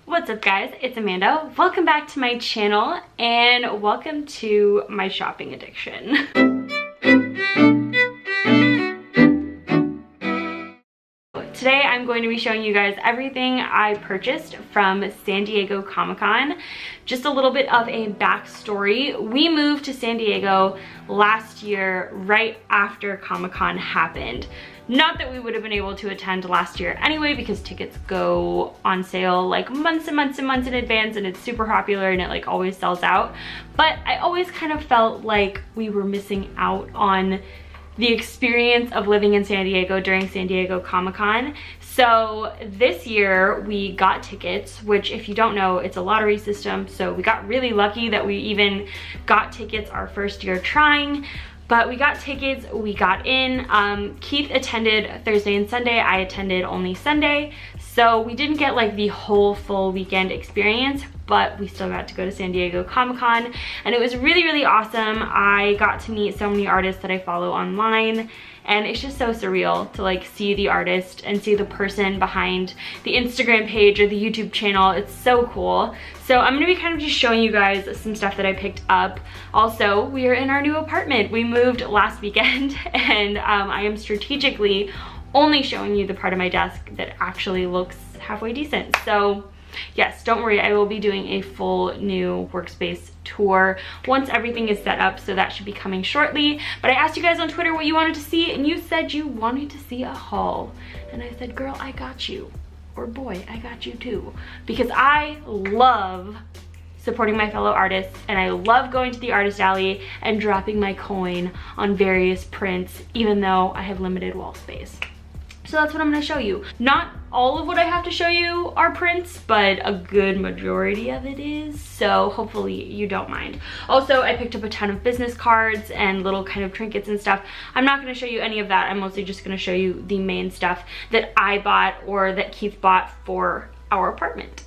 What's up guys, it's Amanda. Welcome back to my channel and welcome to my shopping addiction. Today I'm going to be showing you guys everything I purchased from San Diego Comic-Con. Just a little bit of a backstory. We moved to San Diego last year right after Comic-Con happened. Not that we would have been able to attend last year anyway, because tickets go on sale like months and months and months in advance, and it's super popular and it like always sells out. But I always kind of felt like we were missing out on the experience of living in San Diego during San Diego Comic-Con. So this year we got tickets, which if you don't know, it's a lottery system. So we got really lucky that we even got tickets our first year trying. But we got tickets, we got in. Keith attended Thursday and Sunday, I attended only Sunday. So we didn't get like the whole full weekend experience, but we still got to go to San Diego Comic-Con and it was really, really awesome. I got to meet so many artists that I follow online, and it's just so surreal to like see the artist and see the person behind the Instagram page or the YouTube channel. It's so cool. So I'm gonna be kind of just showing you guys some stuff that I picked up. Also, we are in our new apartment. We moved last weekend and I am strategically only showing you the part of my desk that actually looks halfway decent. So yes, don't worry, I will be doing a full new workspace tour once everything is set up, so that should be coming shortly. But I asked you guys on Twitter what you wanted to see, and you said you wanted to see a haul. And I said, girl, I got you. Or boy, I got you too. Because I love supporting my fellow artists, and I love going to the artist alley and dropping my coin on various prints, even though I have limited wall space. So that's what I'm gonna show you. Not all of what I have to show you are prints, but a good majority of it is. So hopefully you don't mind. Also, I picked up a ton of business cards and little kind of trinkets and stuff. I'm not gonna show you any of that. I'm mostly just gonna show you the main stuff that I bought or that Keith bought for our apartment.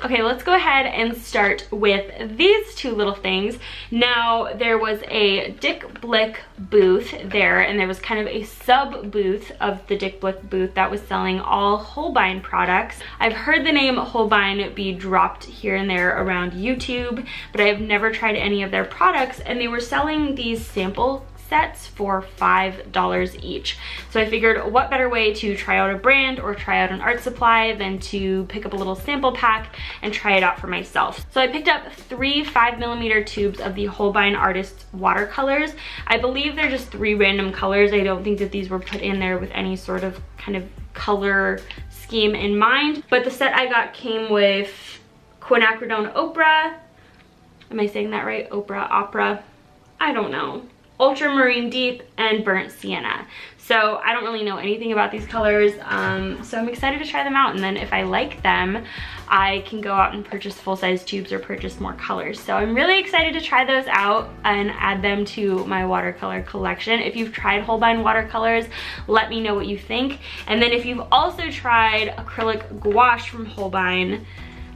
Okay, let's go ahead and start with these two little things. Now, there was a Dick Blick booth there, and there was kind of a sub booth of the Dick Blick booth that was selling all Holbein products. I've heard the name Holbein be dropped here and there around YouTube, but I have never tried any of their products, and they were selling these sample sets for $5 each. So I figured what better way to try out a brand or try out an art supply than to pick up a little sample pack and try it out for myself. So I picked up 3 5mm tubes of the Holbein Artists watercolors. I believe they're just 3 random colors. I don't think that these were put in there with any sort of kind of color scheme in mind. But the set I got came with Quinacridone Opera. Am I saying that right? Opera? I don't know. Ultramarine Deep, and Burnt Sienna. So I don't really know anything about these colors, so I'm excited to try them out, and then if I like them, I can go out and purchase full-size tubes or purchase more colors. So I'm really excited to try those out and add them to my watercolor collection. If you've tried Holbein watercolors, let me know what you think. And then if you've also tried acrylic gouache from Holbein,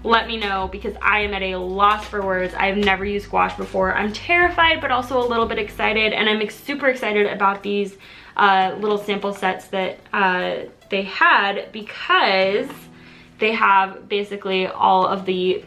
let me know, because I am at a loss for words. I have never used gouache before. I'm terrified, but also a little bit excited, and I'm super excited about these little sample sets that they had, because they have basically all of the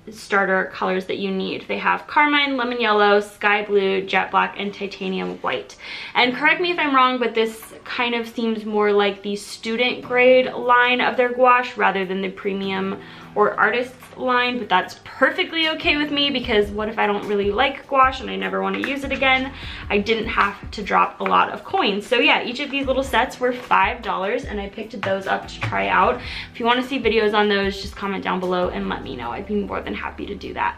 starter colors that you need. They have carmine, lemon yellow, sky blue, jet black, and titanium white. And correct me if I'm wrong, but this kind of seems more like the student grade line of their gouache rather than the premium or artist's line, but that's perfectly okay with me, because what if I don't really like gouache and I never want to use it again? I didn't have to drop a lot of coins. So yeah, each of these little sets were $5, and I picked those up to try out. If you want to see videos on those, just comment down below and let me know. I'd be more than happy to do that.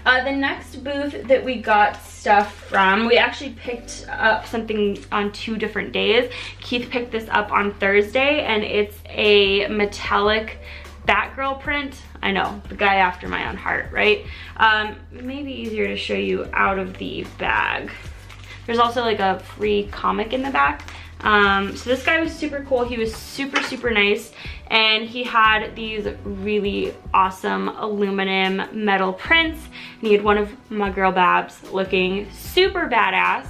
The next booth that we got stuff from, we actually picked up something on 2 different days. Keith picked this up on Thursday, and it's a metallic Batgirl print. I know, the guy after my own heart, right? It may be easier to show you out of the bag. There's also like a free comic in the back. So this guy was super cool. He was super nice, and he had these really awesome aluminum metal prints, and he had one of my girl Babs looking super badass,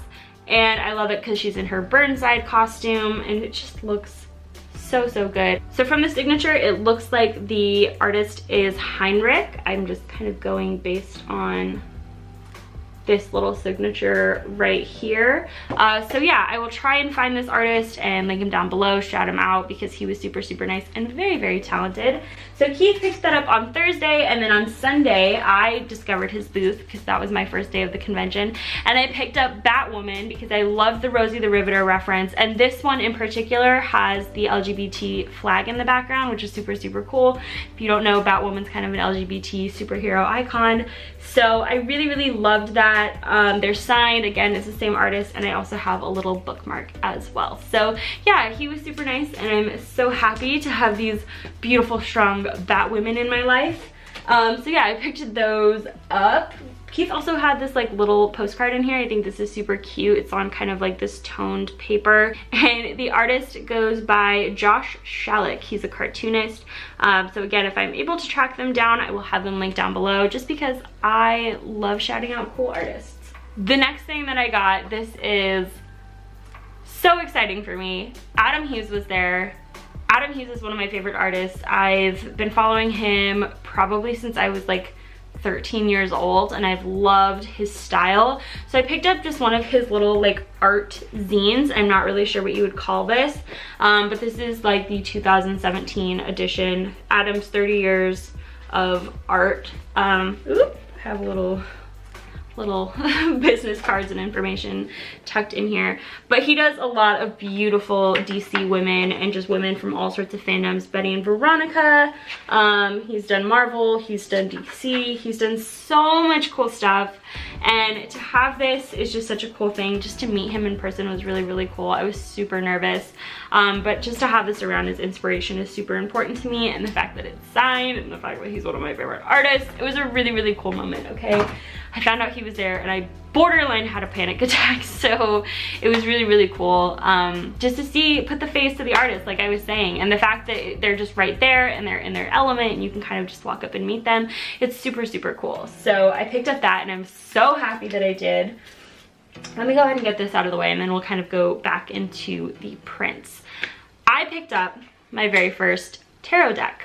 and I love it because she's in her Burnside costume, and it just looks so, so good. So from the signature, it looks like the artist is Heinrich. I'm just kind of going based on this little signature right here. So yeah, I will try and find this artist and link him down below, shout him out, because he was super, super nice and very, very talented. So Keith picked that up on Thursday, and then on Sunday, I discovered his booth because that was my first day of the convention, and I picked up Batwoman because I love the Rosie the Riveter reference, and this one in particular has the LGBT flag in the background, which is super, super cool. If you don't know, Batwoman's kind of an LGBT superhero icon, so I really, really loved that. They're signed, again, it's the same artist, and I also have a little bookmark as well. So yeah, he was super nice, and I'm so happy to have these beautiful, strong Batwomen in my life. So yeah, I picked those up. Keith also had this like little postcard in here. I think this is super cute. It's on kind of like this toned paper, and the artist goes by Josh Shalek. He's a cartoonist. So again, if I'm able to track them down, I will have them linked down below, just because I love shouting out cool artists. The next thing that I got, this is so exciting for me. Adam Hughes was there. Adam Hughes is one of my favorite artists. I've been following him probably since I was like 13 years old, and I've loved his style. So I picked up just one of his little like art zines. I'm not really sure what you would call this, but this is like the 2017 edition. Adam's 30 years of art. I have a little business cards and information tucked in here, but he does a lot of beautiful DC women and just women from all sorts of fandoms. Betty and Veronica, he's done Marvel, he's done DC, he's done so much cool stuff, and to have this is just such a cool thing. Just to meet him in person was really, really cool. I was super nervous, but just to have this around as inspiration is super important to me, and the fact that it's signed and the fact that he's one of my favorite artists, it was a really, really cool moment. Okay, I found out he was there and I borderline had a panic attack, so it was really, really cool just to put the face to the artist, like I was saying, and the fact that they're just right there and they're in their element and you can kind of just walk up and meet them. It's super, super cool. So I picked up that and I'm so happy that I did. Let me go ahead and get this out of the way, and then we'll kind of go back into the prints. I picked up my very first tarot deck.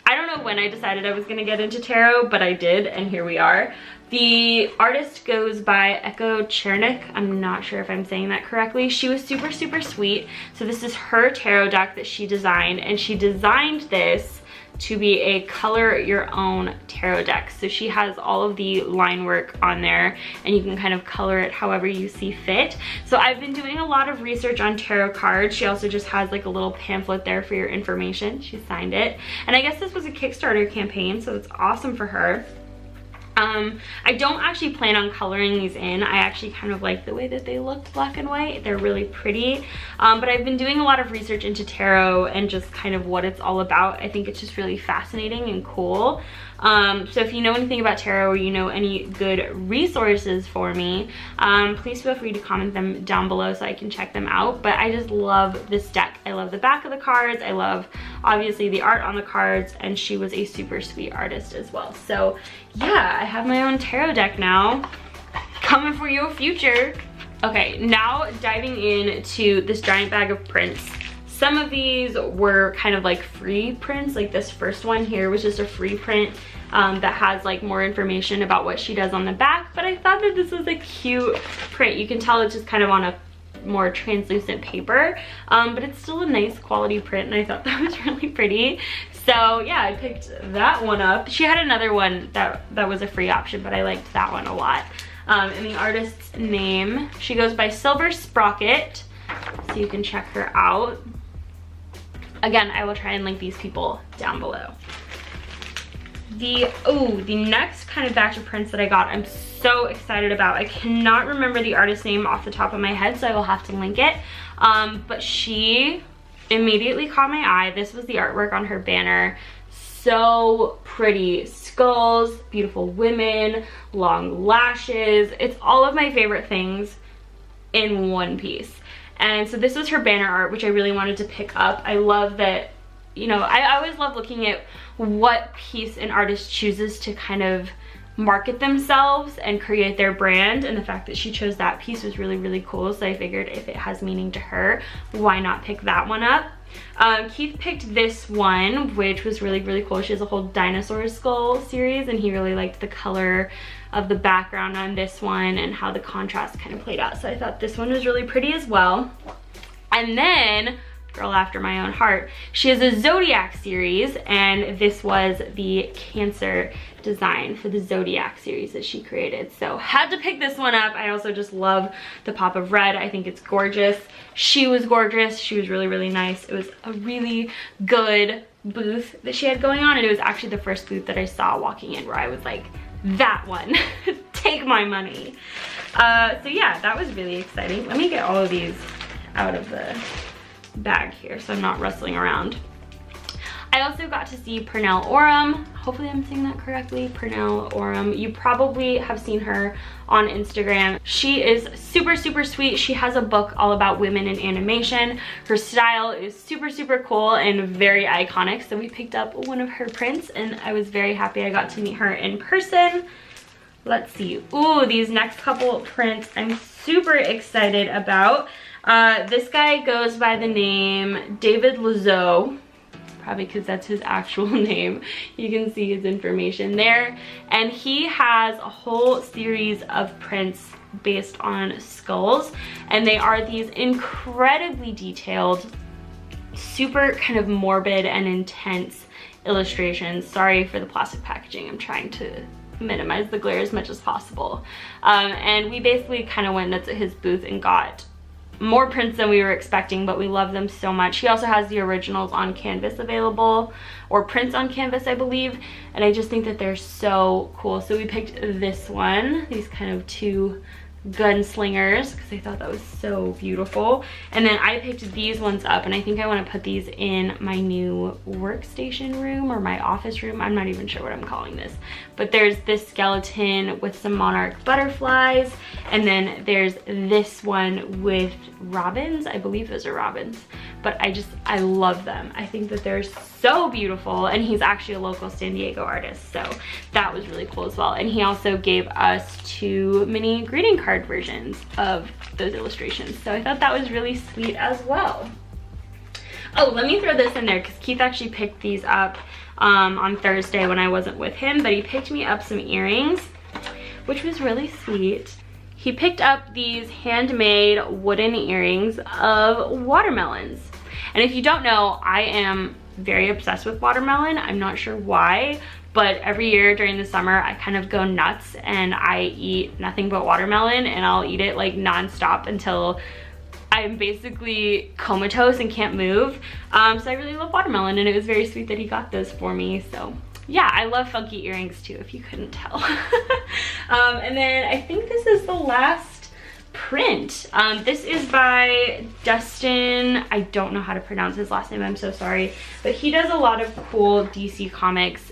I don't know when I decided I was gonna get into tarot, but I did, and here we are. The artist goes by Chernik. I'm not sure if I'm saying that correctly. She was super, super sweet. So this is her tarot deck that she designed, and she designed this to be a color your own tarot deck. So she has all of the line work on there, and you can kind of color it however you see fit. So I've been doing a lot of research on tarot cards. She also just has like a little pamphlet there for your information. She signed it, and I guess this was a Kickstarter campaign, so it's awesome for her. I don't actually plan on coloring these in. I actually kind of like the way that they look black and white. They're really pretty. But I've been doing a lot of research into tarot and just kind of what it's all about. I think it's just really fascinating and cool. So if you know anything about tarot, or you know any good resources for me, please feel free to comment them down below so I can check them out. But I just love this deck. I love the back of the cards. I love, obviously, the art on the cards, and she was a super sweet artist as well. So yeah, I have my own tarot deck now. Coming for your future. Okay, now diving into this giant bag of prints. Some of these were kind of like free prints, like this first one here was just a free print that has like more information about what she does on the back, but I thought that this was a cute print. You can tell it's just kind of on a more translucent paper, but it's still a nice quality print, and I thought that was really pretty. So yeah, I picked that one up. She had another one that was a free option, but I liked that one a lot. And the artist's name, she goes by Silver Sprocket, so you can check her out. Again, I will try and link these people down below. The next kind of batch of prints that I got, I'm so excited about. I cannot remember the artist's name off the top of my head, so I will have to link it. But she immediately caught my eye. This was the artwork on her banner. So pretty. Skulls, beautiful women, long lashes. It's all of my favorite things in one piece. And so this was her banner art, which I really wanted to pick up. I love that, you know, I always love looking at what piece an artist chooses to kind of market themselves and create their brand, and the fact that she chose that piece was really, really cool. So I figured if it has meaning to her, why not pick that one up? Keith picked this one, which was really, really cool. She has a whole dinosaur skull series, and he really liked the color of the background on this one and how the contrast kind of played out. So I thought this one was really pretty as well. And then, girl after my own heart, she has a Zodiac series, and this was the Cancer design for the Zodiac series that she created. So had to pick this one up. I also just love the pop of red. I think it's gorgeous. She was gorgeous. She was really, really nice. It was a really good booth that she had going on, and it was actually the first booth that I saw walking in where I was like, that one, take my money. So yeah, that was really exciting. Let me get all of these out of the bag here so I'm not rustling around. I also got to see Pernille Oreum. Hopefully I'm saying that correctly, Pernille Oreum. You probably have seen her on Instagram. She is super, super sweet. She has a book all about women in animation. Her style is super, super cool and very iconic. So we picked up one of her prints, and I was very happy I got to meet her in person. Let's see. Ooh, these next couple prints I'm super excited about. This guy goes by the name David Lozeau, probably because that's his actual name. You can see his information there. And he has a whole series of prints based on skulls, and they are these incredibly detailed, super kind of morbid and intense illustrations. Sorry for the plastic packaging. I'm trying to minimize the glare as much as possible. And we basically kind of went nuts at his booth and got more prints than we were expecting, but we love them so much. He also has the originals on canvas available, or prints on canvas, I believe, and I just think that they're so cool. So we picked this one, these kind of two gunslingers, because I thought that was so beautiful. And then I picked these ones up, and I think I want to put these in my new workstation room or my office room. I'm not even sure what I'm calling this, but there's this skeleton with some monarch butterflies, and then there's this one with robins. I believe those are robins, but I love them. I think that they're so beautiful, and he's actually a local San Diego artist, so that was really cool as well. And he also gave us 2 mini greeting card versions of those illustrations, so I thought that was really sweet as well. Oh, let me throw this in there because Keith actually picked these up on Thursday when I wasn't with him, but he picked me up some earrings, which was really sweet. He picked up these handmade wooden earrings of watermelons, and if you don't know, I am very obsessed with watermelon. I'm not sure why, but every year during the summer I kind of go nuts and I eat nothing but watermelon, and I'll eat it like non-stop until I'm basically comatose and can't move. So I really love watermelon, and it was very sweet that he got those for me. So yeah, I love funky earrings too, if you couldn't tell. And then I think this is the last print. This is by Dustin. I don't know how to pronounce his last name, I'm so sorry, but he does a lot of cool DC comics.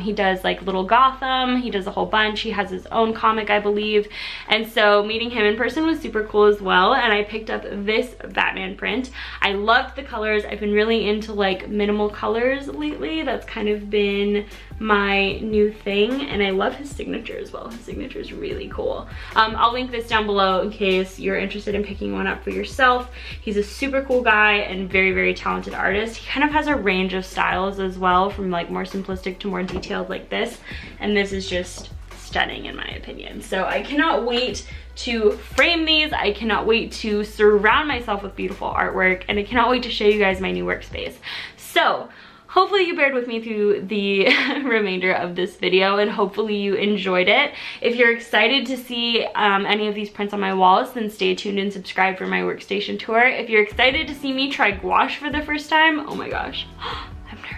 He does like Little Gotham, he does a whole bunch. He has his own comic, I believe, and so meeting him in person was super cool as well. And I picked up this Batman print. I loved the colors. I've been really into like minimal colors lately. That's kind of been my new thing, and I love his signature as well. His signature is really cool. I'll link this down below in case you're interested in picking one up for yourself. He's a super cool guy and very, very talented artist. He kind of has a range of styles as well, from like more simplistic to more detailed like this, and this is just stunning in my opinion. So I cannot wait to frame these. I cannot wait to surround myself with beautiful artwork, and I cannot wait to show you guys my new workspace. So hopefully you bared with me through the remainder of this video, and hopefully you enjoyed it. If you're excited to see any of these prints on my walls, then stay tuned and subscribe for my workstation tour. If you're excited to see me try gouache for the first time, oh my gosh, I'm nervous.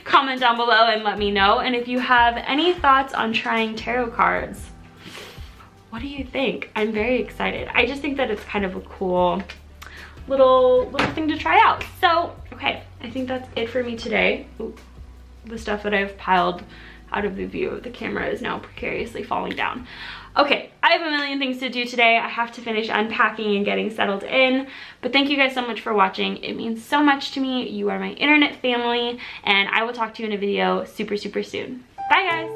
Comment down below and let me know. And if you have any thoughts on trying tarot cards, what do you think? I'm very excited. I just think that it's kind of a cool little thing to try out. So, okay, I think that's it for me today. Ooh, the stuff that I've piled out of the view of the camera is now precariously falling down. Okay, I have a million things to do today. I have to finish unpacking and getting settled in, but thank you guys so much for watching. It means so much to me. You are my internet family, and I will talk to you in a video super, super soon. Bye guys.